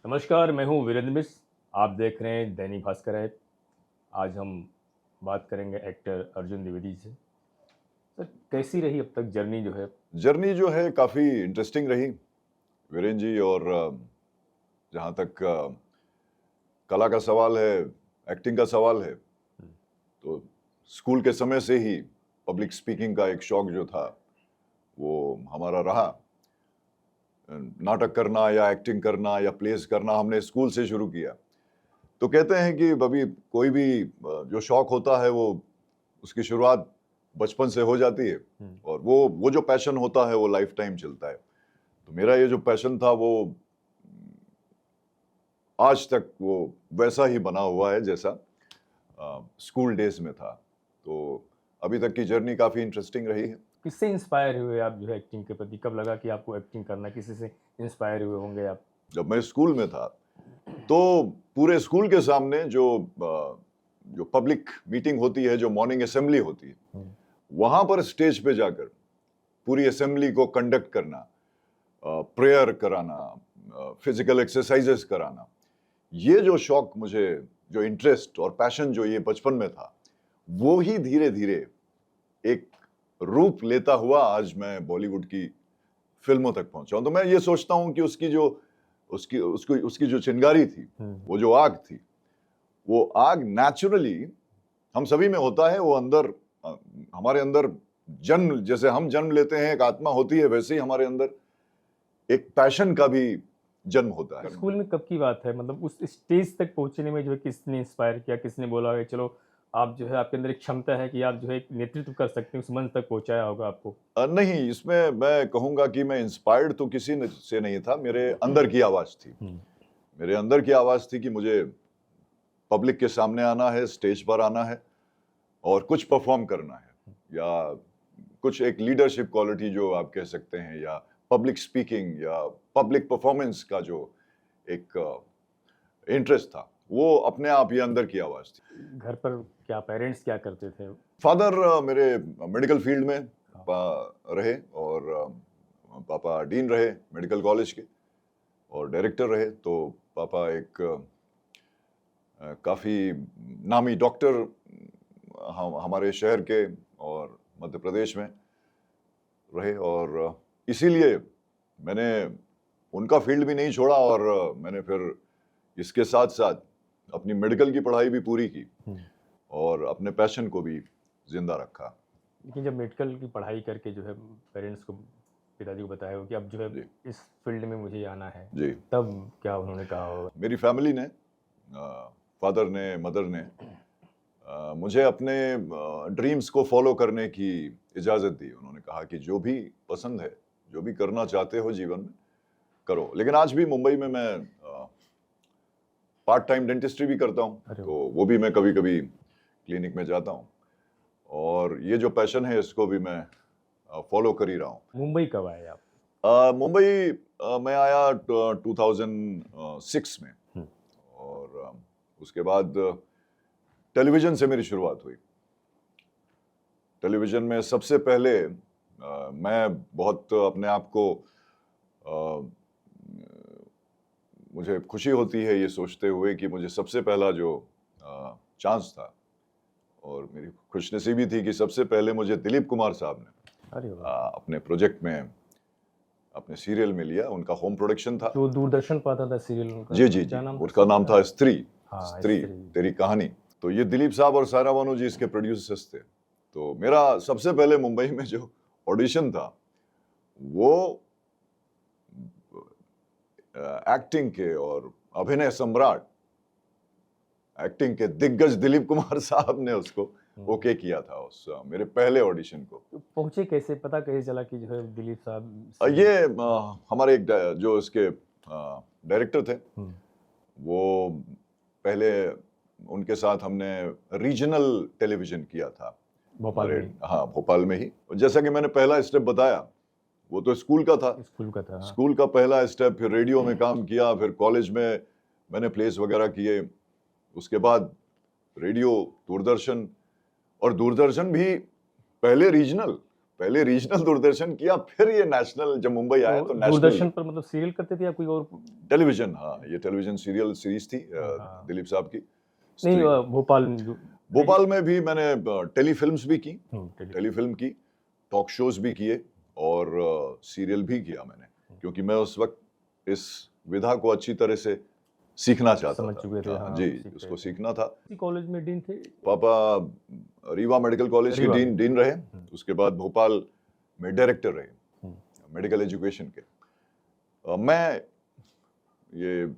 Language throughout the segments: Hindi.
नमस्कार, मैं हूँ वीरेंद्र मिश्र। आप देख रहे हैं दैनिक भास्कर ऐप। आज हम बात करेंगे एक्टर अर्जुन द्विवेदी से। सर, कैसी रही अब तक जर्नी जो है? जर्नी जो है काफ़ी इंटरेस्टिंग रही वीरेन जी। और जहाँ तक कला का सवाल है, एक्टिंग का सवाल है, तो स्कूल के समय से ही पब्लिक स्पीकिंग का एक शौक जो था वो हमारा रहा। नाटक करना या एक्टिंग करना या प्लेस करना हमने स्कूल से शुरू किया। तो कहते हैं कि अभी कोई भी जो शौक होता है वो उसकी शुरुआत बचपन से हो जाती है और वो जो पैशन होता है वो लाइफ टाइम चलता है। तो मेरा ये जो पैशन था वो आज तक वो वैसा ही बना हुआ है जैसा स्कूल डेज में था। तो अभी तक की जर्नी काफ़ी इंटरेस्टिंग रही है। किससे इंस्पायर हुए आप जो है एक्टिंग के प्रति? कब लगा कि आपको एक्टिंग करना है? किसी से इंस्पायर हुए होंगे आप? जब मैं स्कूल में था तो पूरे स्कूल के सामने जो पब्लिक मीटिंग होती है, जो मॉर्निंग असेंबली होती है, वहां पर स्टेज पे जाकर पूरी असेंबली को कंडक्ट करना, प्रेयर कराना, फिजिकल एक्सरसाइजेस कराना, ये जो शौक मुझे, जो इंटरेस्ट और पैशन जो ये बचपन में था, वो ही धीरे धीरे एक रूप लेता हुआ आज मैं बॉलीवुड की फिल्मों तक पहुंचा हूं। तो मैं ये सोचता हूं कि उसकी जो चिंगारी थी, वो जो आग थी, वो आग नेचुरली हम सभी में होता है। वो अंदर हमारे अंदर जन्म, जैसे हम जन्म लेते हैं, एक आत्मा होती है, वैसे ही हमारे अंदर एक पैशन का भी जन्म होता है। स्कूल में कब की बात है? मतलब उस स्टेज तक पहुंचने में जो है किसने इंस्पायर किया? किसने बोला कि चलो आप जो है, आपके अंदर एक क्षमता है कि आप जो है एक नेतृत्व कर सकते हैं, उस मंच तक पहुंचाया होगा आपको? नहीं, इसमें मैं कहूंगा कि मैं इंस्पायर्ड तो किसी से नहीं था, मेरे अंदर की आवाज थी। मेरे अंदर की आवाज थी कि मुझे पब्लिक के सामने आना है, स्टेज पर आना है और कुछ परफॉर्म करना है, या कुछ एक लीडरशिप क्वालिटी जो आप कह सकते हैं, या पब्लिक स्पीकिंग या पब्लिक परफॉर्मेंस का जो एक इंटरेस्ट था, वो अपने आप ही अंदर की आवाज थी। घर पर क्या पेरेंट्स क्या करते थे? फादर मेरे मेडिकल फील्ड में रहे और पापा डीन रहे मेडिकल कॉलेज के और डायरेक्टर रहे। तो पापा एक काफ़ी नामी डॉक्टर हमारे शहर के और मध्य प्रदेश में रहे, और इसीलिए मैंने उनका फील्ड भी नहीं छोड़ा और मैंने फिर इसके साथ साथ अपनी मेडिकल की पढ़ाई भी पूरी की और अपने पैशन को भी जिंदा रखा। लेकिन जब मेडिकल की पढ़ाई करके जो है पेरेंट्स को, पिताजी को बताया हो कि अब जो है इस फील्ड में मुझे आना है, जी, तब क्या उन्होंने कहा होगा? मेरी फैमिली ने, फादर ने, मदर ने मुझे अपने ड्रीम्स को फॉलो करने की इजाज़त दी। उन्होंने कहा कि जो भी पसंद है, जो भी करना चाहते हो जीवन में, करो। लेकिन आज भी मुंबई में मैं पार्ट टाइम डेंटिस्ट्री भी करता हूँ, तो वो भी मैं कभी कभी क्लिनिक में जाता हूँ और ये जो पैशन है इसको भी मैं फॉलो कर ही रहा हूँ। मुंबई कब आए आप? मुंबई मैं आया 2006 में और उसके बाद टेलीविज़न से मेरी शुरुआत हुई। टेलीविज़न में सबसे पहले मैं बहुत अपने आप को मुझे खुशी होती है ये सोचते हुए कि मुझे सबसे पहला जो चांस था, और मेरी खुशनसीबी थी कि सबसे पहले मुझे दिलीप कुमार साहब ने अपने प्रोजेक्ट में, अपने सीरियल में लिया। उनका होम प्रोडक्शन था, जो दूरदर्शन पर आता था सीरियल उनका। जी जी जी, उसका नाम था स्त्री। स्त्री तेरी कहानी। तो ये दिलीप साहब और सायरा बानू जी इसके प्रोड्यूसर्स थे। तो मेरा सबसे पहले मुंबई में जो ऑडिशन था वो एक्टिंग के और अभिनय सम्राट, एक्टिंग के दिग्गज दिलीप कुमार साहब ने उसको ओके किया था, उस मेरे पहले ऑडिशन को। तो पहुंचे कैसे, पता कैसे चला कि जो है दिलीप साहब ये हमारे एक जो इसके डायरेक्टर थे, वो पहले उनके साथ हमने रीजनल टेलीविजन किया था भोपाल में? हाँ, भोपाल में ही। जैसा कि मैंने पहला स्टेप बताया, वो तो स्कूल का था। हाँ। स्कूल का पहला स्टेप, फिर रेडियो में काम किया, फिर कॉलेज में मैंने प्लेस वगैरह किए। उसके बाद रेडियो, दूरदर्शन, और दूरदर्शन भी पहले रीजनल, पहले रीजनल दूरदर्शन किया, फिर ये नेशनल, जब मुंबई आया तो नेशनल दूरदर्शन पर मतलब सीरियल करते थे या कोई और? टेलीविजन। हाँ, ये टेलीविजन सीरियल सीरीज थी हाँ। दिलीप साहब की। नहीं स्त्री। भोपाल में जो भोपाल में भी मैंने टेलीफिल्म्स भी की, टेली टेलीफिल्म की, टॉक शोज भी किए और सीरियल भी किया मैंने, क्योंकि मैं उस वक्त इस विधा को अच्छी तरह से सीखना चाहता समझ था। चुके थे, हाँ, जी, सीख उसको रहे थे। सीखना था। इसी कॉलेज में डीन थे? पापा रीवा मेडिकल कॉलेज के रीवा में। डीन रहे, उसके बाद भोपाल में डायरेक्टर रहे मेडिकल एजुकेशन के। मैं ये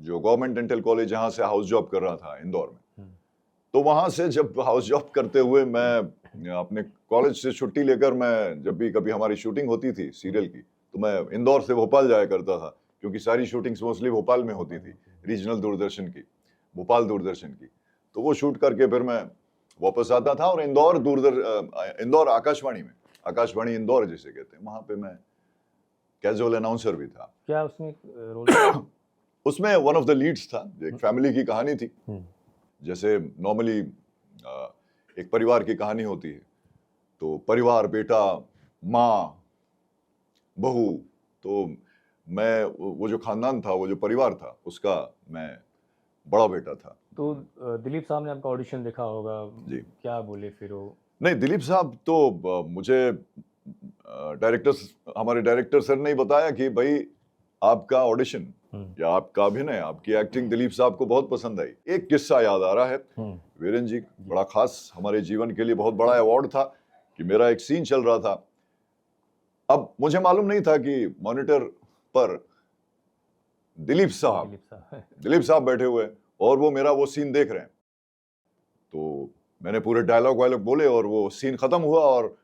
जो गवर्नमेंट डेंटल कॉलेज जहाँ से हाउस जॉब कर रहा था इंदौर में, तो वहाँ से जब हाउस जॉब करते हुए मैं अपने कॉलेज से छुट्टी लेकर, मैं जब भी कभी हमारी शूटिंग होती थी सीरियल की, तो मैं इंदौर से भोपाल जाया करता था, क्योंकि सारी शूटिंग्स मोस्टली भोपाल में होती थी, रीजनल दूरदर्शन की, भोपाल दूरदर्शन की। तो वो शूट करके फिर मैं वापस आता था, और इंदौर आकाशवाणी इंदौर जिसे कहते हैं, वहाँ पे मैं कैजुअल अनाउंसर भी था। क्या उसमें रोल? उसमें वन ऑफ द लीड्स था। एक फैमिली की कहानी थी, जैसे नॉर्मली एक परिवार की कहानी होती है, तो परिवार, बेटा, माँ, बहू, तो मैं वो जो खानदान था, वो जो परिवार था, उसका मैं बड़ा बेटा था। तो दिलीप साहब ने आपका ऑडिशन देखा होगा जी। क्या बोले फिर वो? नहीं, दिलीप साहब तो मुझे हमारे डायरेक्टर सर ने ही बताया कि भाई आपका ऑडिशन या आपका अभिनय, आपकी एक्टिंग दिलीप साहब को बहुत पसंद आई। एक किस्सा याद आ रहा है, वीरेन जी, बड़ा खास हमारे जीवन के लिए बहुत बड़ा अवार्ड था, कि मेरा एक सीन चल रहा था। अब मुझे मालूम नहीं था कि मॉनिटर पर दिलीप साहब बैठे हुए और वो मेरा वो सीन देख रहे हैं। तो मैंने पूरे डायलॉग वायलॉग बोले और वो सीन खत्म हुआ, और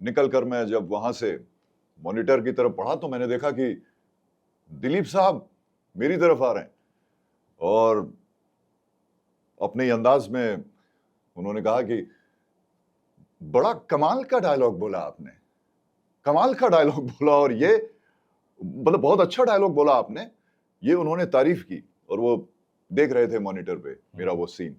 निकल कर मैं जब वहां से मॉनिटर की तरफ बढ़ा, तो मैंने देखा कि दिलीप साहब मेरी तरफ आ रहे हैं, और अपने ही अंदाज में उन्होंने कहा कि बड़ा कमाल का डायलॉग बोला आपने, कमाल का डायलॉग बोला, और ये मतलब बहुत अच्छा डायलॉग बोला आपने। ये उन्होंने तारीफ की, और वो देख रहे थे मॉनिटर पे मेरा वो सीन।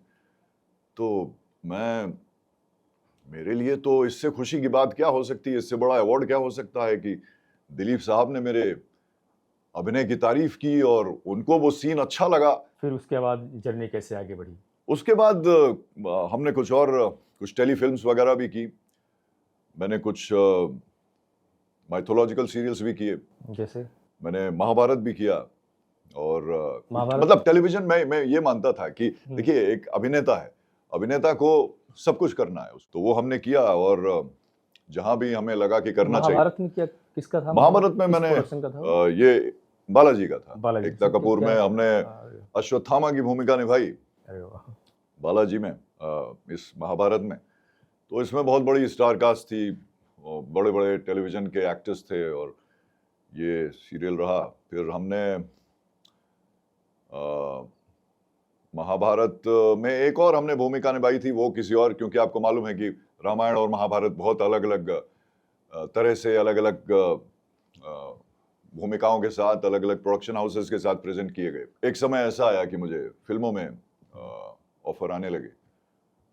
तो मेरे लिए तो इससे खुशी की बात क्या हो सकती है, इससे बड़ा अवार्ड क्या हो सकता है कि दिलीप साहब ने मेरे अभिनय की तारीफ की और उनको वो सीन अच्छा लगा। फिर उसके बाद जर्नी कैसे आगे बढ़ी? उसके बाद हमने कुछ टेलीफिल्म्स वगैरह भी की, मैंने कुछ माइथोलॉजिकल सीरियल्स भी किए, जैसे मैंने महाभारत भी किया, और महाभारत? मतलब टेलीविजन में मैं ये मानता था कि देखिए, एक अभिनेता है, अभिनेता को सब कुछ करना है, तो वो हमने किया, और जहां भी हमें लगा कि करना चाहिए। महाभारत में क्या किसका था? महाभारत में किस मैंने प्रोडक्शन का था? ये बालाजी का था, बालाजी। एकता तो कपूर में क्या? हमने अश्वत्थामा की भूमिका निभाई अरे वाह। बालाजी में, इस महाभारत में। तो इसमें बहुत बड़ी स्टार कास्ट थी, बड़े बड़े टेलीविजन के एक्टर्स थे, और ये सीरियल रहा। फिर हमने महाभारत में एक और हमने भूमिका निभाई थी, वो किसी और, क्योंकि आपको मालूम है कि रामायण और महाभारत बहुत अलग अलग तरह से, अलग अलग भूमिकाओं के साथ, अलग अलग प्रोडक्शन हाउसेस के साथ प्रेजेंट किए गए। एक समय ऐसा आया कि मुझे फिल्मों में ऑफर आने लगे,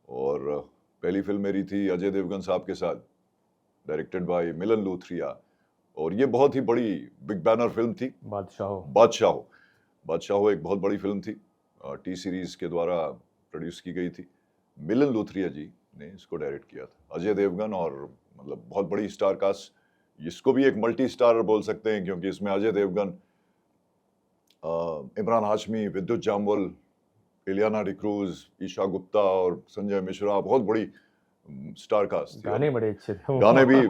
और पहली फिल्म मेरी थी अजय देवगन साहब के साथ, डायरेक्टेड बाय मिलन लूथरिया, और ये बहुत ही बड़ी बिग बैनर फिल्म थी। बादशाहो एक बहुत बड़ी फिल्म थी, टी सीरीज के द्वारा प्रोड्यूस की गई थी। मिलन लूथरिया जी ने इसको डायरेक्ट किया था, अजय देवगन, और मतलब बहुत बड़ी स्टार कास्ट, इसको भी एक मल्टी स्टार बोल सकते हैं, क्योंकि इसमें अजय देवगन, इमरान हाशमी, विद्युत जामवाल, इलियाना डिक्रूज, ईशा गुप्ता और संजय मिश्रा, बहुत बड़ी स्टार कास्ट थी। गाने बड़े अच्छे थे। गाने भी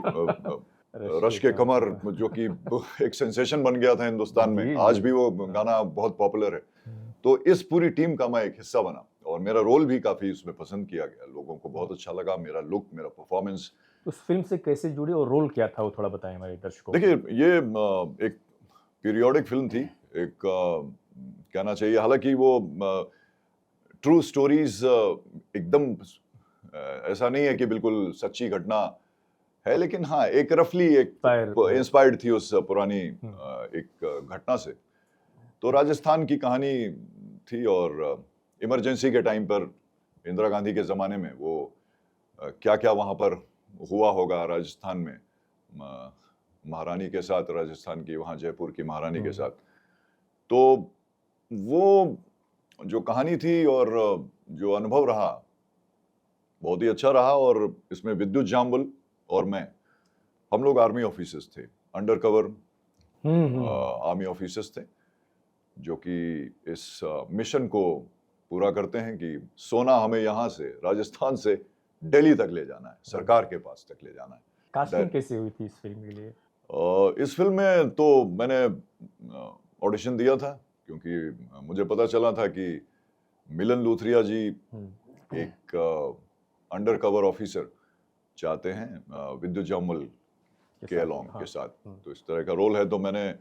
रश के कमर, जो कि एक सेंसेशन बन गया था हिंदुस्तान में, आज भी वो गाना बहुत पॉपुलर है। तो इस पूरी टीम का मैं एक हिस्सा बना, और मेरा रोल भी काफी उसमें पसंद किया गया, लोगों को बहुत अच्छा लगा मेरा लुक, मेरा परफॉर्मेंस। उस फिल्म से कैसे जुड़े और रोल क्या था, वो थोड़ा बताएं हमारे दर्शकों को। देखिए, ये एक पीरियोडिक फिल्म थी, एक कहना चाहिए, हालांकि वो ट्रू स्टोरीज एकदम ऐसा नहीं है कि बिल्कुल सच्ची घटना है, लेकिन हाँ, एक रफली एक इंस्पायर्ड थी उस पुरानी एक घटना से। तो राजस्थान की कहानी थी, और इमरजेंसी के टाइम पर इंदिरा गांधी के ज़माने में वो क्या क्या वहाँ पर हुआ होगा राजस्थान में, महारानी के साथ, राजस्थान की, वहाँ जयपुर की महारानी के साथ। तो वो जो कहानी थी और जो अनुभव रहा, बहुत ही अच्छा रहा। और इसमें विद्युत जाम्बुल और मैं, हम लोग आर्मी ऑफिसर्स थे, अंडर कवर आर्मी ऑफिसर्स थे, जो कि इस मिशन को पूरा करते हैं कि सोना हमें यहाँ से, राजस्थान से दिल्ली तक ले जाना है, सरकार के पास तक ले जाना है। कास्टिंग कैसे हुई थी इस फिल्म के लिए? इस फिल्म में तो मैंने ऑडिशन दिया था, क्योंकि मुझे पता चला था कि मिलन लूथरिया जी एक अंडर कवर ऑफिसर चाहते हैं विद्युत जाम्बुल के अलोंग के साथ। तो इस तरह का रोल है, तो मैंने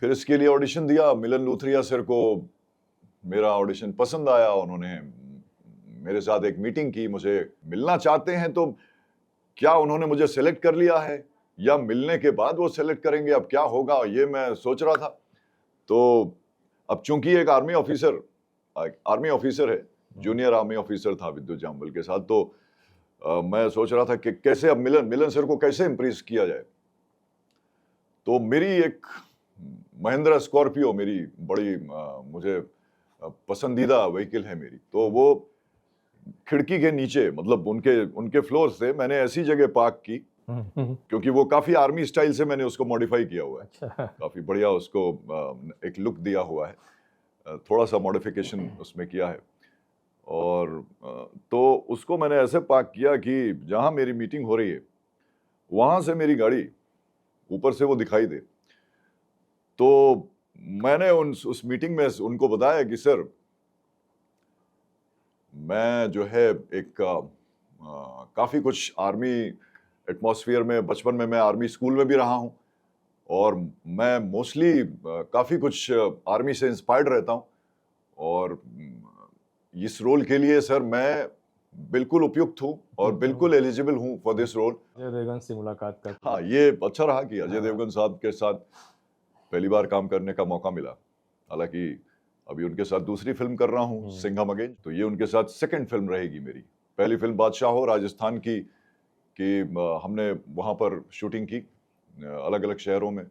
फिर इसके लिए ऑडिशन दिया। मिलन लूथरिया सर को मेरा ऑडिशन पसंद आया, उन्होंने मेरे साथ एक मीटिंग की, मुझे मिलना चाहते हैं। तो क्या उन्होंने मुझे सेलेक्ट कर लिया है या मिलने के बाद वो सेलेक्ट करेंगे, अब क्या होगा, ये मैं सोच रहा था। तो अब चूंकि एक आर्मी ऑफिसर है, जूनियर आर्मी ऑफिसर था विद्युत जाम्बुल के साथ, तो मैं सोच रहा था कि कैसे अब मिलन सर को कैसे इम्प्रेस किया जाए। तो मेरी एक महिंद्रा स्कॉर्पियो, मेरी बड़ी मुझे पसंदीदा व्हीकल है मेरी, तो वो खिड़की के नीचे, मतलब उनके फ्लोर से मैंने ऐसी जगह पार्क की, क्योंकि वो काफी आर्मी स्टाइल से मैंने उसको मॉडिफाई किया हुआ है। अच्छा। काफी बढ़िया उसको एक लुक दिया हुआ है, थोड़ा सा मॉडिफिकेशन उसमें किया है। और तो उसको मैंने ऐसे पार्क किया कि जहां मेरी मीटिंग हो रही है वहां से मेरी गाड़ी ऊपर से वो दिखाई दे। तो मैंने उस मीटिंग में उनको बताया कि सर, मैं जो है एक काफ़ी कुछ आर्मी एटमॉस्फेयर में, बचपन में मैं आर्मी स्कूल में भी रहा हूँ, और मैं मोस्टली काफ़ी कुछ आर्मी से इंस्पायर्ड रहता हूँ, और इस रोल के लिए सर मैं बिल्कुल उपयुक्त हूँ और बिल्कुल एलिजिबल हूँ for this role. Ajay Devgan से मुलाकात कर, हाँ, ये अच्छा रहा कि अजय देवगन साहब के साथ पहली बार काम करने का मौका मिला। हालांकि अभी उनके साथ दूसरी फिल्म कर रहा हूँ, सिंघम अगेन, तो ये उनके साथ सेकंड फिल्म रहेगी मेरी। पहली फिल्म बादशाह हो, राजस्थान की, कि हमने वहाँ पर शूटिंग की अलग अलग शहरों में।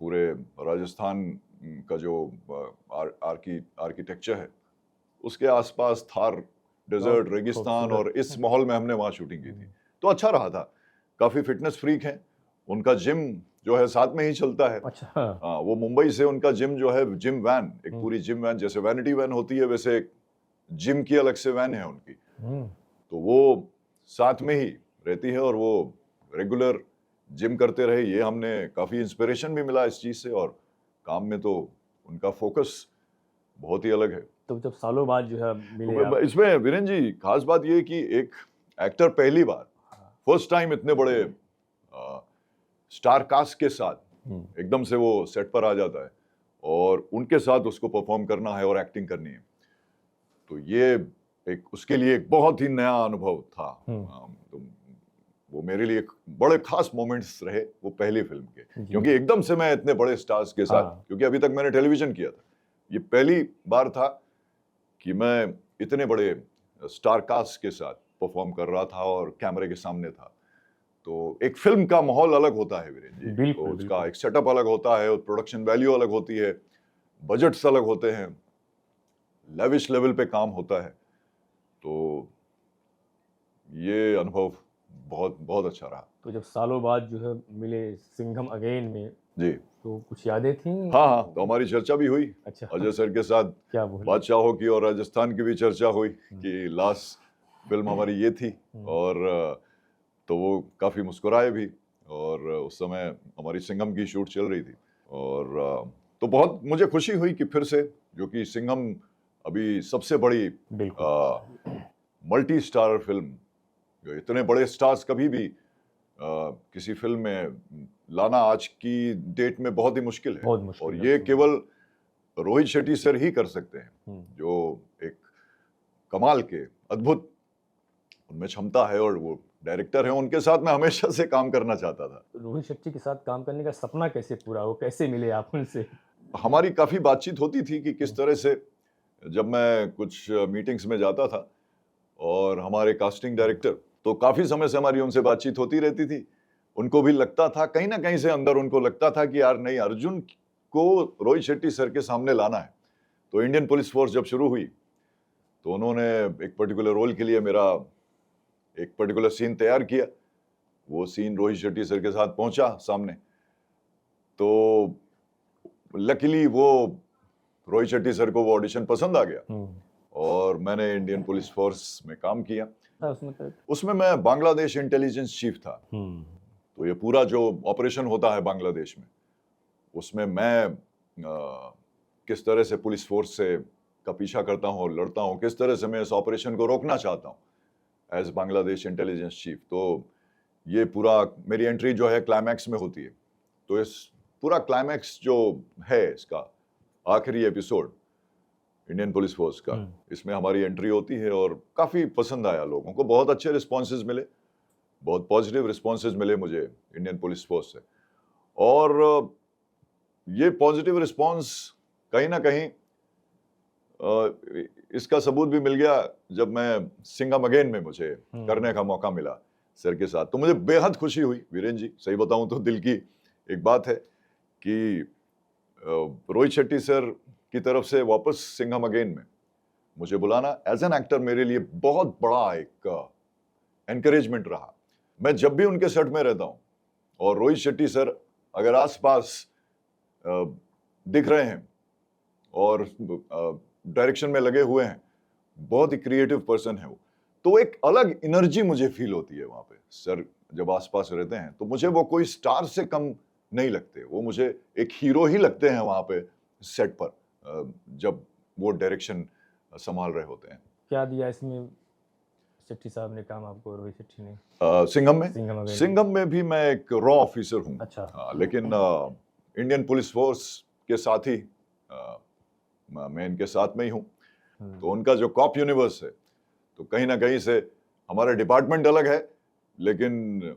पूरे राजस्थान का जो आर्किटेक्चर है, उसके आसपास थार डेजर्ट, रेगिस्तान, और इस माहौल में हमने वहाँ शूटिंग की थी। तो अच्छा रहा था। काफ़ी फिटनेस फ्रीक हैं, उनका जिम जो है साथ में ही चलता है। अच्छा। हाँ, वो मुंबई से उनका जिम जो है, जिम वैन, एक पूरी जिम वैन, जैसे वैनिटी वैन होती है वैसे एक जिम की अलग से वैन है उनकी। तो वो साथ में ही रहती है, और वो रेगुलर जिम करते रहे। ये हमने काफ़ी इंस्पिरेशन भी मिला इस चीज़ से, और काम में तो उनका फोकस बहुत ही अलग है। तो जब सालों बाद जो है मिले आप, इसमें वीरेंद्र जी, खास बात ये कि एक एक्टर पहली बार, फर्स्ट टाइम इतने बड़े स्टार कास्ट के साथ एकदम से वो सेट पर आ जाता है, और उनके साथ उसको परफॉर्म करना है और एक्टिंग करनी है। तो ये एक उसके लिए एक बहुत ही नया अनुभव था। तो वो मेरे लिए एक बड़े खास मोमेंट्स रहे वो पहली फिल्म के, क्योंकि एकदम से मैं इतने बड़े स्टार्स के साथ, क्योंकि अभी तक मैंने टेलीविजन किया था, ये पहली बार था कि मैं इतने बड़े स्टार कास्ट के साथ परफॉर्म कर रहा था और कैमरे के सामने था। तो एक फिल्म का माहौल अलग होता है वीरेंद्र जी, तो उसका एक सेटअप अलग होता है, और प्रोडक्शन वैल्यू अलग होती है, बजट्स अलग होते हैं, लेविश लेवल पे काम होता है। तो ये अनुभव बहुत बहुत अच्छा रहा। तो जब सालों बाद जो है मिले सिंघम अगेन में जी, तो कुछ यादें थी? हाँ, तो हमारी चर्चा भी हुई। अच्छा। अजय सर के साथ क्या बोले? बादशाहों की और राजस्थान की भी चर्चा हुई कि लास्ट फिल्म हमारी ये थी, और तो वो काफ़ी मुस्कुराए भी, और उस समय हमारी सिंघम की शूट चल रही थी, और तो बहुत मुझे खुशी हुई कि फिर से, जो कि सिंघम अभी सबसे बड़ी मल्टी स्टार फिल्म, जो इतने बड़े स्टार्स कभी भी किसी फिल्म में लाना आज की डेट में बहुत ही मुश्किल है, और ये केवल रोहित शेट्टी सर ही कर सकते हैं, जो एक कमाल के अद्भुत उनमें क्षमता है, और वो डायरेक्टर हैं, उनके साथ मैं हमेशा से काम करना चाहता था। रोहित शेट्टी के साथ काम करने का सपना कैसे पूरा हो, कैसे मिले आप उनसे? हमारी काफ़ी बातचीत होती थी कि किस तरह से, जब मैं कुछ मीटिंग्स में जाता था और हमारे कास्टिंग डायरेक्टर, तो काफी समय से हमारी उनसे बातचीत होती रहती थी। उनको भी लगता था, कहीं ना कहीं से अंदर उनको लगता था कि यार नहीं, अर्जुन को रोहित शेट्टी सर के सामने लाना है। तो इंडियन पुलिस फोर्स जब शुरू हुई तो उन्होंने एक पर्टिकुलर रोल के लिए मेरा एक पर्टिकुलर सीन तैयार किया। वो सीन रोहित शेट्टी सर के साथ पहुंचा सामने, तो लकीली वो रोहित शेट्टी सर को वो ऑडिशन पसंद आ गया और मैंने इंडियन पुलिस फोर्स में काम किया। उसमें मैं बांग्लादेश इंटेलिजेंस चीफ था। तो ये पूरा जो ऑपरेशन होता है बांग्लादेश में, उसमें मैं किस तरह से पुलिस फोर्स से का पीछा करता हूँ और लड़ता हूँ, किस तरह से मैं इस ऑपरेशन को रोकना चाहता हूँ एज बांग्लादेश इंटेलिजेंस चीफ। तो ये पूरा मेरी एंट्री जो है क्लाइमैक्स में होती है। तो इस पूरा क्लाइमैक्स जो है, इसका आखिरी एपिसोड इंडियन पुलिस फोर्स का, इसमें हमारी एंट्री होती है और काफ़ी पसंद आया लोगों को। बहुत अच्छे रिस्पॉन्सेज मिले, बहुत पॉजिटिव रिस्पॉन्सेज मिले मुझे इंडियन पुलिस फोर्स से। और ये पॉजिटिव रिस्पॉन्स कहीं ना कहीं इसका सबूत भी मिल गया जब मैं सिंघम अगेन में मुझे करने का मौका मिला सर के साथ। तो मुझे बेहद खुशी हुई वीरेंद्र जी, सही बताऊं तो दिल की एक बात है कि रोहित शेट्टी सर की तरफ से वापस सिंघम अगेन में मुझे बुलाना एज एन एक्टर मेरे लिए बहुत बड़ा एक एनकरेजमेंट रहा। मैं जब भी उनके सेट में रहता हूं और रोहित शेट्टी सर अगर आसपास दिख रहे हैं और डायरेक्शन में लगे हुए हैं, बहुत ही क्रिएटिव पर्सन है वो, तो एक अलग एनर्जी मुझे फील होती है वहां पे। सर जब आसपास रहते हैं तो मुझे वो कोई स्टार से कम नहीं लगते, वो मुझे एक हीरो ही लगते हैं वहां पे सेट पर जब वो डायरेक्शन संभाल रहे होते हैं। क्या दिया इसमें शेट्टी साहब ने काम आपको, रोहित शेट्टी ने? सिंघम में भी मैं एक रॉ ऑफिसर हूँ। अच्छा। लेकिन इंडियन पुलिस फोर्स के साथ ही मैं इनके साथ में ही हूँ। तो उनका जो कॉप यूनिवर्स है, तो कहीं ना कहीं से हमारा डिपार्टमेंट अलग है, लेकिन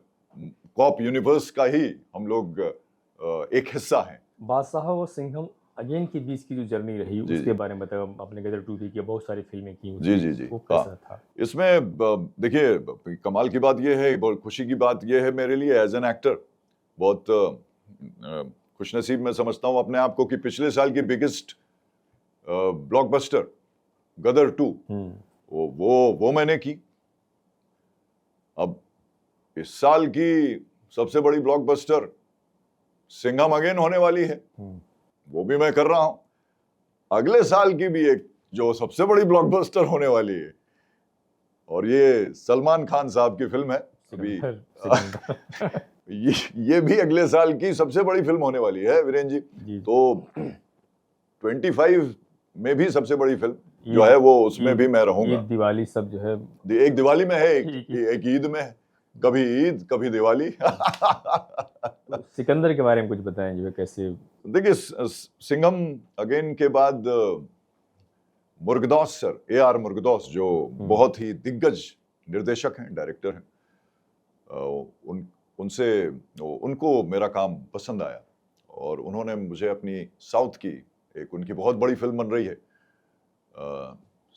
कॉप यूनिवर्स का ही हम लोग एक हिस्सा हैं। बादशाह और सिंघम अगेन के बीच की जो जर्नी रही, उसके बारे में बताओ। आपने गदर 2 भी किया, बहुत सारी फिल्में की। जी। वो कैसा था? इसमें देखिए, कमाल की बात यह है, बहुत खुशी की बात यह है मेरे लिए एज एन एक्टर, बहुत खुशनसीब मैं समझता हूँ अपने आप को कि पिछले साल की बिगेस्ट ब्लॉकबस्टर गदर 2 वो मैंने की। अब इस साल की सबसे बड़ी ब्लॉकबस्टर सिंघम अगेन होने वाली है, वो भी मैं कर रहा हूं। अगले साल की भी एक जो सबसे बड़ी ब्लॉकबस्टर होने वाली है, और ये सलमान खान साहब की फिल्म है अभी ये भी अगले साल की सबसे बड़ी फिल्म होने वाली है वीरेंद्र जी। तो 25 में भी सबसे बड़ी फिल्म जो है वो, उसमें भी मैं रहूंगा। दिवाली सब जो है, एक दिवाली में है, एक ईद में है, कभी ईद कभी दिवाली। सिकंदर के बारे में कुछ बताएं जो कैसे? देखिए, सिंघम अगेन के बाद मुर्गदॉस सर, AR मुर्गदॉस, जो बहुत ही दिग्गज निर्देशक हैं, डायरेक्टर हैं, उनको मेरा काम पसंद आया और उन्होंने मुझे अपनी साउथ की एक, उनकी बहुत बड़ी फिल्म बन रही है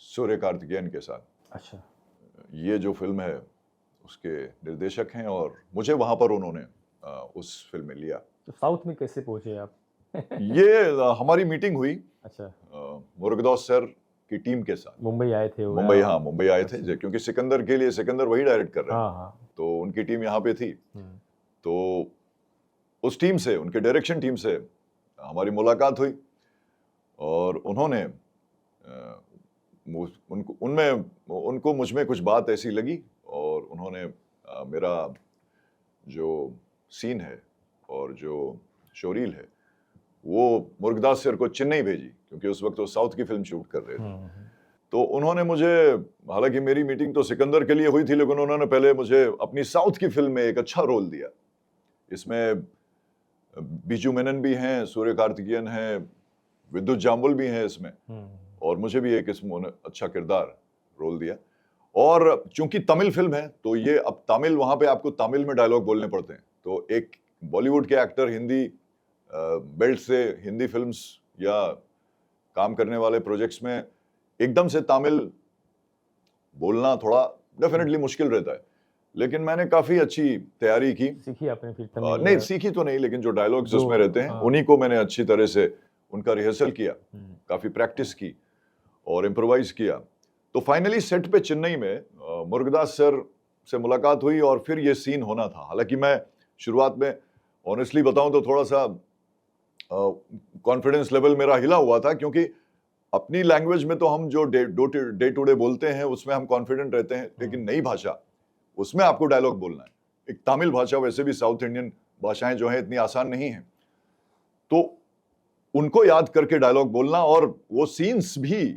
सूर्य कार्तिकेयन के साथ। अच्छा। ये जो फिल्म है उसके निर्देशक हैं और मुझे वहां पर उन्होंने उस फिल्म में लिया। तो साउथ में कैसे पहुंचे आप? ये हमारी मीटिंग हुई। अच्छा। मुर्गदॉस सर की टीम के साथ। मुंबई आए थे? मुंबई आए थे, क्योंकि सिकंदर के लिए सिकंदर वही डायरेक्ट कर रहे हैं। हाँ। तो उनकी टीम यहाँ पे थी। तो उस टीम से, उनके डायरेक्शन टीम से हमारी मुलाकात हुई और उन्होंने उनको मुझ में कुछ बात ऐसी लगी और उन्होंने मेरा जो सीन है और जो शोरील है वो मुर्गदास सर को चेन्नई भेजी, क्योंकि उस वक्त वो साउथ की फिल्म शूट कर रहे थे। तो उन्होंने मुझे, हालांकि मेरी मीटिंग तो सिकंदर के लिए हुई थी, लेकिन उन्होंने पहले मुझे अपनी साउथ की फिल्म में एक अच्छा रोल दिया। इसमें बीजू मेनन भी हैं, सूर्य कार्तिकेयन हैं, विद्युत जाम्बुल भी हैं इसमें, और मुझे भी एक इसमें अच्छा किरदार रोल दिया। और चूंकि तमिल फिल्म है तो ये अब तमिल, वहां पे आपको तमिल में डायलॉग बोलने पड़ते हैं। तो एक बॉलीवुड के एक्टर हिंदी बेल्ट से हिंदी फिल्म्स या काम करने वाले प्रोजेक्ट्स में एकदम से तमिल बोलना थोड़ा डेफिनेटली मुश्किल रहता है। लेकिन मैंने काफी अच्छी तैयारी की। सीखी आपने फिर तमिल नहीं या- सीखी तो नहीं, लेकिन जो डायलॉग्स जो- उसमें रहते हैं हाँ। उन्हीं को मैंने अच्छी तरह से उनका रिहर्सल किया, हम्म, काफी प्रैक्टिस की और इम्प्रोवाइज किया। तो फाइनली सेट पे चेन्नई में मुरुगदास सर से मुलाकात हुई और फिर ये सीन होना था। हालांकि मैं शुरुआत में ऑनेस्टली बताऊं तो थोड़ा सा कॉन्फिडेंस लेवल मेरा हिला हुआ था, क्योंकि अपनी लैंग्वेज में तो हम जो डे टू डे बोलते हैं उसमें हम कॉन्फिडेंट रहते हैं, लेकिन नई भाषा उसमें आपको डायलॉग बोलना है। एक तमिल भाषा, वैसे भी साउथ इंडियन भाषाएं जो हैं इतनी आसान नहीं है, तो उनको याद करके डायलॉग बोलना और वो सीन्स भी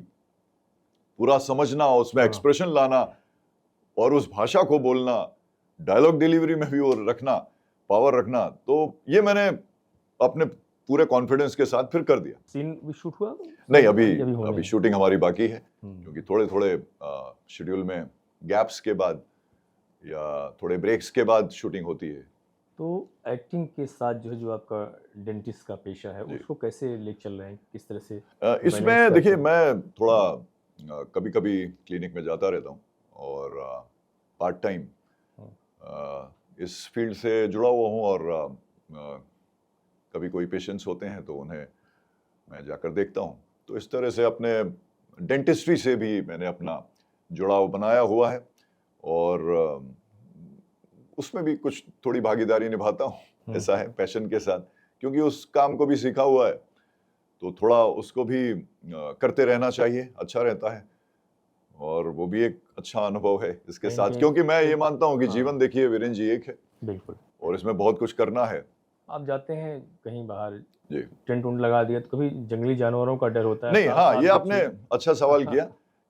पूरा समझना, उसमें हाँ। एक्सप्रेशन लाना और उस भाषा को बोलना, डायलॉग डिलीवरी में भी वो रखना, पावर रखना, तो ये मैंने अपने पूरे कॉन्फिडेंस के साथ फिर कर दिया। सीन भी शूट हुआ? नहीं, होने अभी हैं। शूटिंग हमारी बाकी है, हम्म, क्योंकि थोड़े थोड़े शेड्यूल में गैप्स के बाद या थोड़े ब्रेक्स के बाद शूटिंग होती है। तो एक्टिंग के साथ जो है, जो आपका डेंटिस्ट का पेशा है, जी। उसको कैसे ले चल रहे हैं, किस तरह से इसमें बैलेंस देखिए करते हैं? मैं थोड़ा कभी कभी क्लिनिक में जाता रहता हूँ और पार्ट टाइम इस फील्ड से जुड़ा हुआ हूँ, और कभी कोई पेशेंट्स होते हैं तो उन्हें मैं जाकर देखता हूँ। तो इस तरह से अपने डेंटिस्ट्री से भी मैंने अपना जुड़ाव बनाया हुआ है और उसमें भी कुछ थोड़ी भागीदारी निभाता हूँ। ऐसा है पैशन के साथ, क्योंकि उस काम को भी सीखा हुआ है, तो थोड़ा उसको भी करते रहना चाहिए, अच्छा रहता है। और वो भी एक अच्छा अनुभव है इसके कहीं साथ, कहीं- क्योंकि मैं ये मानता हूँ कि हाँ। जीवन देखिए वीरेन जी एक है बिल्कुल। और इसमें बहुत कुछ करना है। आप जाते हैं कहीं बाहर, जी टेंट उंट लगा दिया, तो कभी जंगली जानवरों का डर होता है? नहीं, साथ हाँ, साथ ये कुछ आपने अच्छा सवाल किया।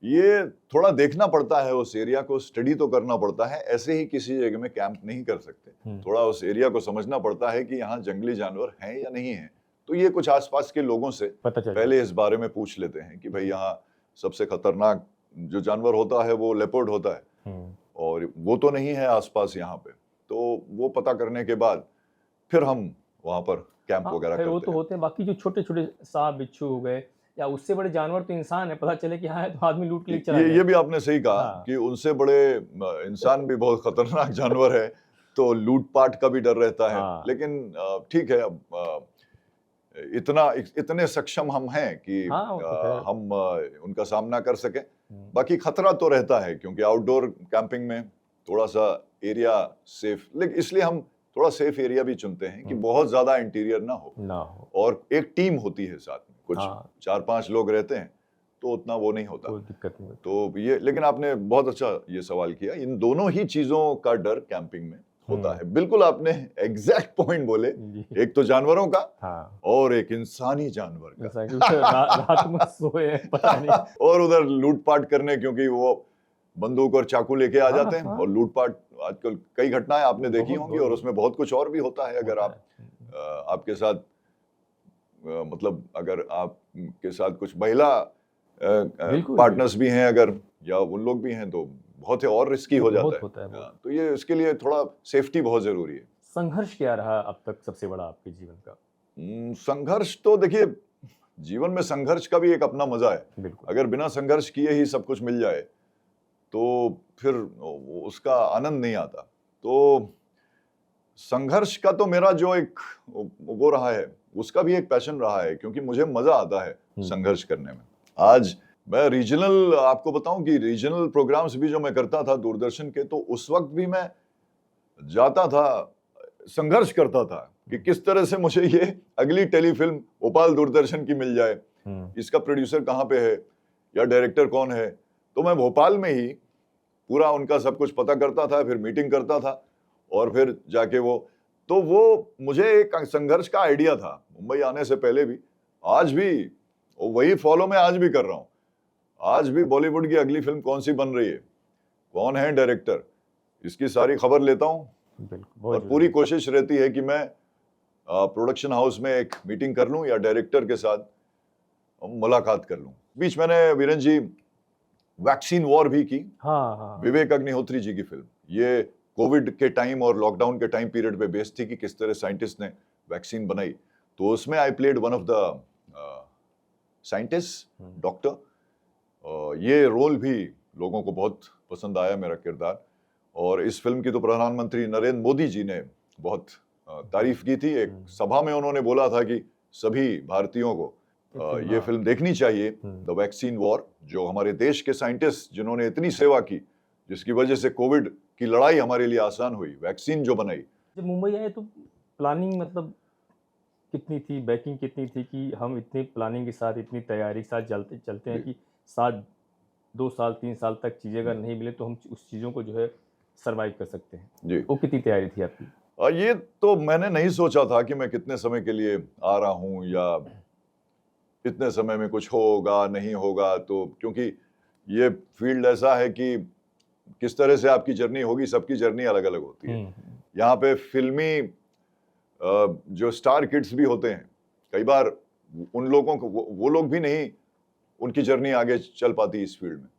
ये थोड़ा देखना पड़ता है, उस एरिया को स्टडी तो करना पड़ता है, ऐसे ही किसी जगह में कैंप नहीं कर सकते। थोड़ा उस एरिया को समझना पड़ता है कि यहाँ जंगली जानवर हैं या नहीं है। तो ये कुछ आसपास के लोगों से पता चल पहले इस बारे में पूछ लेते हैं कि भाई यहाँ सबसे खतरनाक जो जानवर होता है वो लेपर्ड होता है, हम्म, और वो तो नहीं है आसपास यहाँ पे। तो वो पता करने के बाद फिर हम वहाँ पर कैंप हाँ, वगैरह खैर वो करते तो हैं। होते हैं। बाकी जो छोटे छोटे सांप बिच्छू हो गए, या उससे बड़े जानवर तो इंसान है, पता चले कि हाँ है तो आदमी लूट के लिए चला ये जाए। भी आपने सही कहा हाँ। कि उनसे बड़े इंसान भी बहुत खतरनाक जानवर है, तो लूटपाट का भी डर रहता है। हाँ। लेकिन ठीक है, अब इतने सक्षम हम हैं कि हाँ, वो तो खैर। हम उनका सामना कर सकें। हम्म, बाकी खतरा तो रहता है, क्योंकि आउटडोर कैंपिंग में थोड़ा सा एरिया सेफ, लेकिन इसलिए हम थोड़ा सेफ एरिया भी चुनते हैं कि बहुत ज्यादा इंटीरियर ना हो, ना हो। और एक टीम होती है साथ में, कुछ हाँ। 4-5 लोग रहते हैं, तो उतना वो नहीं होता। कोई दिक्कत नहीं होती। तो ये, लेकिन आपने बहुत अच्छा ये सवाल किया। इन दोनों ही चीजों का डर कैंपिंग में होता है। बिल्कुल आपने एग्जैक्ट पॉइंट बोले। जी। एक तो जानवरों का हाँ, और एक इंसानी जानवर का। ऐसा कि रात में सोए हैं, पता नहीं। और उधर लूटपाट करने, क्योंकि वो बंदूक और चाकू लेके आ हाँ, जाते हैं, हाँ। और लूटपाट आजकल कई घटनाएं आपने देखी बहुत- होंगी, बहुत- और उसमें बहुत कुछ और भी होता है। अगर होता आप आपके साथ मतलब अगर आपके साथ कुछ महिला बिल्कुल, पार्टनर्स भी हैं अगर, या उन लोग भी हैं, तो बहुत ही और रिस्की हो बहुत जाता होता है, है। बहुत। तो ये इसके लिए थोड़ा सेफ्टी बहुत जरूरी है। संघर्ष क्या रहा अब तक सबसे बड़ा आपके जीवन का? संघर्ष तो देखिए, जीवन में संघर्ष का भी एक अपना मजा है। बिल्कुल। अगर बिना संघर्ष किए ही सब कुछ मिल जाए तो फिर उसका आनंद नहीं आता। तो संघर्ष का तो मेरा जो एक वो रहा है, उसका भी एक पैशन रहा है, क्योंकि मुझे मजा आता है संघर्ष करने में। आज मैं रीजनल, आपको बताऊं कि रीजनल प्रोग्राम्स भी जो मैं करता था दूरदर्शन के, तो उस वक्त भी मैं जाता था, संघर्ष करता था कि किस तरह से मुझे ये अगली टेलीफिल्म भोपाल दूरदर्शन की मिल जाए, इसका प्रोड्यूसर कहाँ पे है या डायरेक्टर कौन है। तो मैं भोपाल में ही पूरा उनका सब कुछ पता करता था, फिर मीटिंग करता था, और फिर जाके वो मुझे एक संघर्ष का आइडिया था मुंबई आने से पहले भी। आज भी वही फॉलो मैं आज भी कर रहा हूँ। आज भी बॉलीवुड की अगली फिल्म कौन सी बन रही है, कौन है डायरेक्टर, इसकी सारी खबर लेता हूँ, और पूरी कोशिश रहती है कि मैं प्रोडक्शन हाउस में एक मीटिंग कर लूं या डायरेक्टर के साथ मुलाकात कर लूं। बीच मैंने वीरेन जी वैक्सीन वॉर भी की। हाँ। विवेक अग्निहोत्री जी की फिल्म, ये कोविड के टाइम और लॉकडाउन के टाइम पीरियड पे बेस्ड थी कि किस तरह साइंटिस्ट ने वैक्सीन बनाई। तो उसमें I played one of the scientist, doctor. ये रोल भी लोगों को बहुत पसंद आया, मेरा किरदार। और इस फिल्म की तो प्रधानमंत्री नरेंद्र मोदी जी ने बहुत तारीफ की थी। एक सभा में उन्होंने बोला था कि सभी भारतीयों को ये फिल्म देखनी चाहिए, द वैक्सीन वॉर, जो हमारे देश के साइंटिस्ट जिन्होंने इतनी सेवा की, जिसकी वजह से कोविड की लड़ाई हमारे लिए आसान हुई, वैक्सीन जो बनाई। जब मुंबई आए तो प्लानिंग मतलब कितनी थी, बैकिंग कितनी थी कि हम इतनी प्लानिंग के साथ, इतनी तैयारी के साथ चलते हैं कि 2 साल 3 साल तक चीज़ें अगर नहीं मिले तो हम उस चीज़ों को जो है सर्वाइव कर सकते हैं जी। वो कितनी तैयारी थी आपकी? ये तो मैंने नहीं सोचा था कि मैं कितने समय के लिए आ रहा हूँ या इतने समय में कुछ होगा नहीं होगा, तो क्योंकि ये फील्ड ऐसा है कि किस तरह से आपकी जर्नी होगी, सबकी जर्नी अलग अलग होती है। यहाँ पे फिल्मी जो स्टार किड्स भी होते हैं, कई बार उन लोगों को वो लोग भी नहीं, उनकी जर्नी आगे चल पाती इस फील्ड में।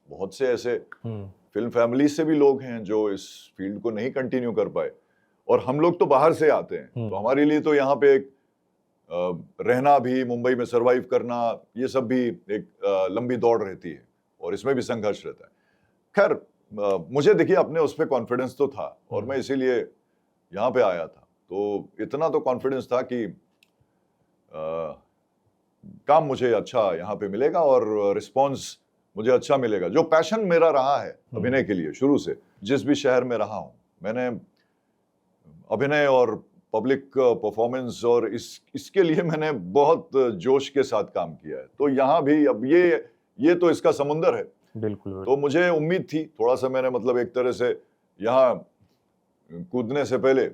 बहुत से ऐसे फिल्म फैमिली से भी लोग हैं जो इस फील्ड को नहीं कंटिन्यू कर पाए, और हम लोग तो बाहर से आते हैं, तो हमारे लिए तो यहाँ पे एक रहना भी, मुंबई में सरवाइव करना, ये सब भी एक लंबी दौड़ रहती है और इसमें भी संघर्ष रहता है। खैर, मुझे देखिए अपने उस पर कॉन्फिडेंस तो था और मैं इसीलिए यहाँ पे आया था, तो इतना तो कॉन्फिडेंस था कि काम मुझे अच्छा यहाँ पे मिलेगा और रिस्पॉन्स मुझे अच्छा मिलेगा। जो पैशन मेरा रहा है अभिनय के लिए शुरू से, जिस भी शहर में रहा हूँ, मैंने अभिनय और पब्लिक परफॉर्मेंस और इसके लिए मैंने बहुत जोश के साथ काम किया है। तो यहाँ भी अब ये तो इसका समुंदर है। बिल्कुल। तो मुझे उम्मीद थी, थोड़ा सा मैंने मतलब एक तरह से यहाँ कूदने से पहले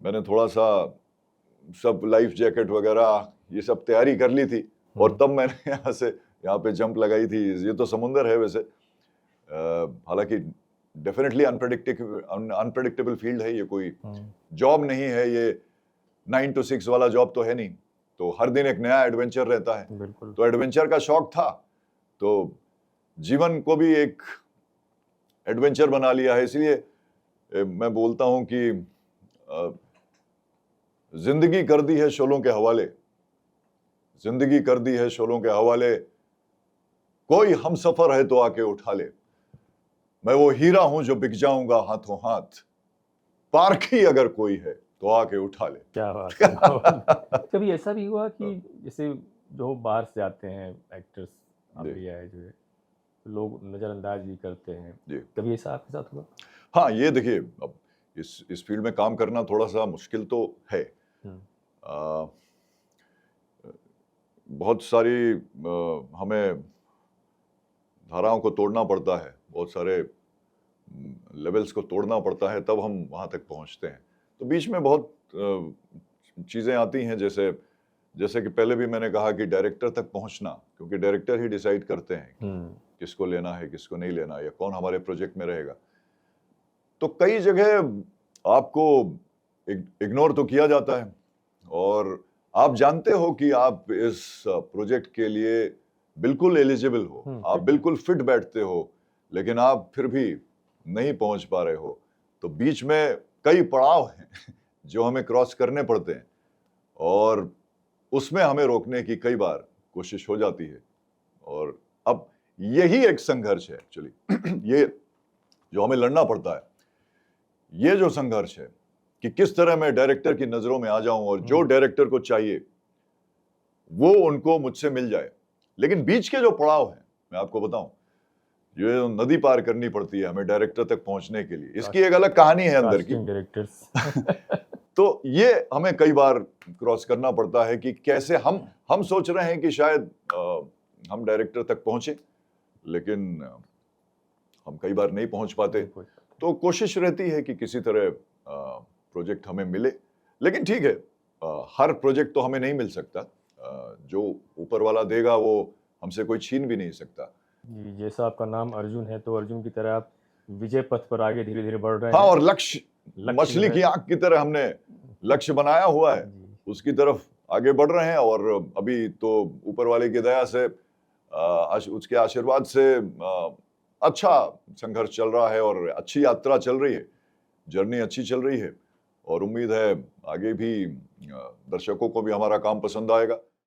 मैंने थोड़ा सा सब लाइफ जैकेट वगैरह ये सब तैयारी कर ली थी, और तब मैंने यहाँ पे जंप लगाई थी। ये तो समुंदर है वैसे, हालांकि डेफिनेटली अनप्रेडिक्टेबल फील्ड है, ये कोई जॉब नहीं है, ये 9 to 6 वाला जॉब तो है नहीं, तो हर दिन एक नया एडवेंचर रहता है। बिल्कुल। तो एडवेंचर का शौक था, तो जीवन को भी एक एडवेंचर बना लिया है। इसलिए मैं बोलता हूं कि जिंदगी कर दी है शोलों के हवाले, जिंदगी कर दी है शोलों के हवाले, कोई हम सफर है तो आके उठा ले, मैं वो हीरा हूं जो बिक जाऊंगा हाथों हाथ, पारखी अगर कोई है तो आके उठा ले। क्या बात है। कभी ऐसा भी हुआ कि जैसे जो बाहर से आते हैं एक्टर्स, आप भी आए जो है, लोग नजरअंदाज भी करते हैं, कभी ऐसा आपके साथ हुआ? हाँ, ये देखिए, अब इस फील्ड में काम करना थोड़ा सा मुश्किल तो है। बहुत सारी हमें धाराओं को तोड़ना पड़ता है, बहुत सारे लेवल्स को तोड़ना पड़ता है, तब हम वहाँ तक पहुँचते हैं। तो बीच में बहुत चीज़ें आती हैं, जैसे कि पहले भी मैंने कहा कि डायरेक्टर तक पहुँचना, क्योंकि डायरेक्टर ही डिसाइड करते हैं किसको लेना है, किसको नहीं लेना, या कौन हमारे प्रोजेक्ट में रहेगा। तो कई जगह आपको इग्नोर तो किया जाता है, और आप जानते हो कि आप इस प्रोजेक्ट के लिए बिल्कुल एलिजिबल हो, आप बिल्कुल फिट बैठते हो, लेकिन आप फिर भी नहीं पहुंच पा रहे हो। तो बीच में कई पड़ाव हैं जो हमें क्रॉस करने पड़ते हैं, और उसमें हमें रोकने की कई बार कोशिश हो जाती है। और अब यही एक संघर्ष है एक्चुअली ये जो हमें लड़ना पड़ता है, ये जो संघर्ष है कि किस तरह मैं डायरेक्टर की नजरों में आ जाऊं और जो डायरेक्टर को चाहिए वो उनको मुझसे मिल जाए। लेकिन बीच के जो पड़ाव हैं, मैं आपको बताऊं, ये नदी पार करनी पड़ती है हमें डायरेक्टर तक पहुंचने के लिए, इसकी एक अलग कहानी है अंदर की। डायरेक्टर्स तो ये हमें कई बार क्रॉस करना पड़ता है कि कैसे हम सोच रहे हैं कि शायद हम डायरेक्टर तक पहुंचे, लेकिन हम कई बार नहीं पहुंच पाते। तो कोशिश रहती है कि किसी तरह प्रोजेक्ट हमें मिले, लेकिन ठीक है, हर प्रोजेक्ट तो हमें नहीं मिल सकता, जो ऊपर वाला देगा वो हमसे कोई छीन भी नहीं सकता। जैसा आपका नाम अर्जुन है, तो अर्जुन की तरह आप विजय पथ पर आगे धीरे धीरे बढ़ रहे हैं। हाँ, और लक्ष्य मछली की आंख की तरह हमने लक्ष्य बनाया हुआ है, उसकी तरफ आगे बढ़ रहे हैं। और अभी तो ऊपर वाले की दया से, उसके आशीर्वाद से अच्छा संघर्ष चल रहा है और अच्छी यात्रा चल रही है, जर्नी अच्छी चल रही है, और उम्मीद है आगे भी दर्शकों को भी हमारा काम पसंद आएगा।